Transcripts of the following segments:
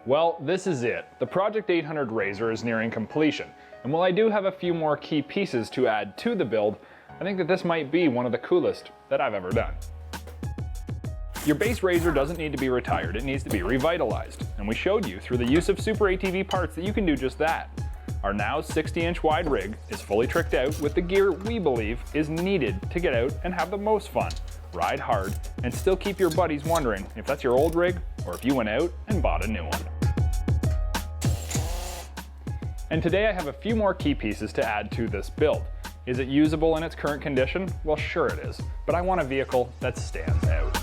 Well, this is it. The Project 800 RZR is nearing completion, and while I do have a few more key pieces to add to the build, I think that this might be one of the coolest that I've ever done. Your base RZR doesn't need to be retired, it needs to be revitalized, and we showed you through the use of Super ATV parts that you can do just that. Our now 60-inch wide rig is fully tricked out with the gear we believe is needed to get out and have the most fun, ride hard, and still keep your buddies wondering if that's your old rig or if you went out and bought a new one. And today I have a few more key pieces to add to this build. Is it usable in its current condition? Well, sure it is, but I want a vehicle that stands out.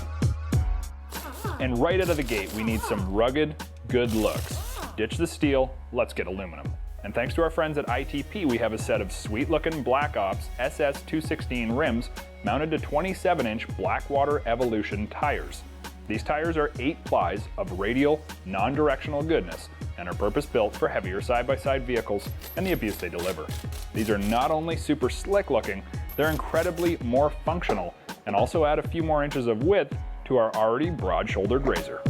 And right out of the gate, we need some rugged, good looks. Ditch the steel, let's get aluminum. And thanks to our friends at ITP, we have a set of sweet-looking Black Ops SS216 rims mounted to 27-inch Blackwater Evolution tires. These tires are 8 plies of radial, non-directional goodness and are purpose-built for heavier side-by-side vehicles and the abuse they deliver. These are not only super slick looking, they're incredibly more functional and also add a few more inches of width to our already broad-shouldered RZR.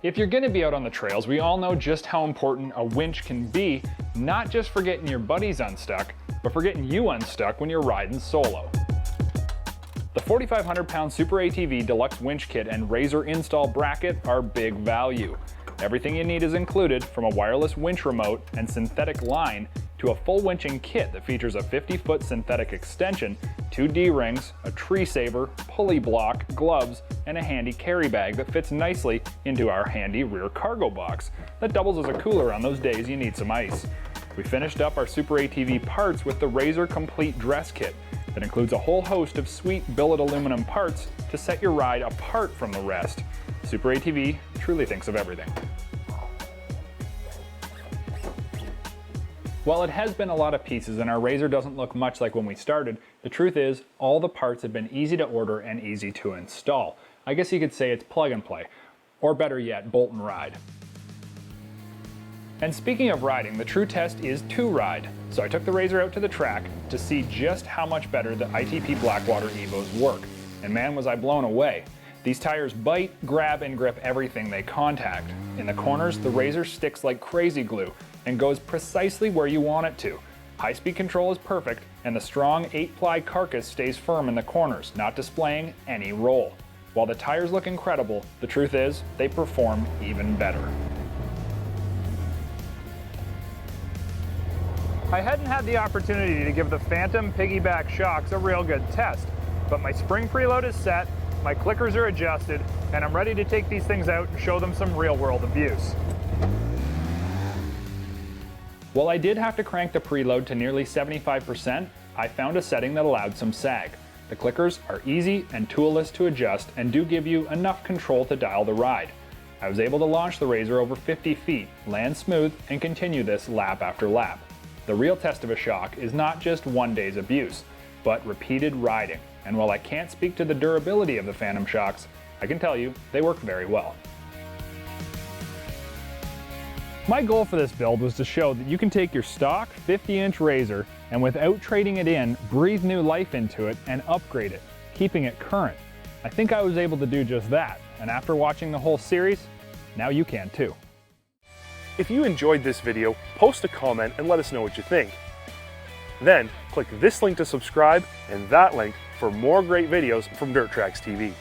If you're going to be out on the trails, we all know just how important a winch can be, not just for getting your buddies unstuck, but for getting you unstuck when you're riding solo. The 4,500-pound Super ATV Deluxe Winch Kit and RZR install bracket are big value. Everything you need is included, from a wireless winch remote and synthetic line to a full winching kit that features a 50-foot synthetic extension, 2 D-rings, a tree saver, pulley block, gloves, and a handy carry bag that fits nicely into our handy rear cargo box that doubles as a cooler on those days you need some ice. We finished up our Super ATV parts with the RZR Complete Dress Kit that includes a whole host of sweet billet aluminum parts to set your ride apart from the rest. Super ATV truly thinks of everything. While it has been a lot of pieces and our RZR doesn't look much like when we started, the truth is all the parts have been easy to order and easy to install. I guess you could say it's plug and play, or better yet, bolt and ride. And speaking of riding, the true test is to ride. So I took the RZR out to the track to see just how much better the ITP Blackwater Evos work. And man, was I blown away. These tires bite, grab, and grip everything they contact. In the corners, the RZR sticks like crazy glue and goes precisely where you want it to. High-speed control is perfect, and the strong 8-ply carcass stays firm in the corners, not displaying any roll. While the tires look incredible, the truth is, they perform even better. I hadn't had the opportunity to give the Phantom piggyback shocks a real good test, but my spring preload is set, my clickers are adjusted, and I'm ready to take these things out and show them some real-world abuse. While I did have to crank the preload to nearly 75%, I found a setting that allowed some sag. The clickers are easy and toolless to adjust and do give you enough control to dial the ride. I was able to launch the RZR over 50 feet, land smooth, and continue this lap after lap. The real test of a shock is not just one day's abuse, but repeated riding. And while I can't speak to the durability of the Phantom shocks, I can tell you they work very well. My goal for this build was to show that you can take your stock 50-inch RZR and without trading it in, breathe new life into it and upgrade it, keeping it current. I think I was able to do just that, and after watching the whole series, now you can too. If you enjoyed this video, post a comment and let us know what you think. Then, click this link to subscribe and that link for more great videos from DirtTrax TV.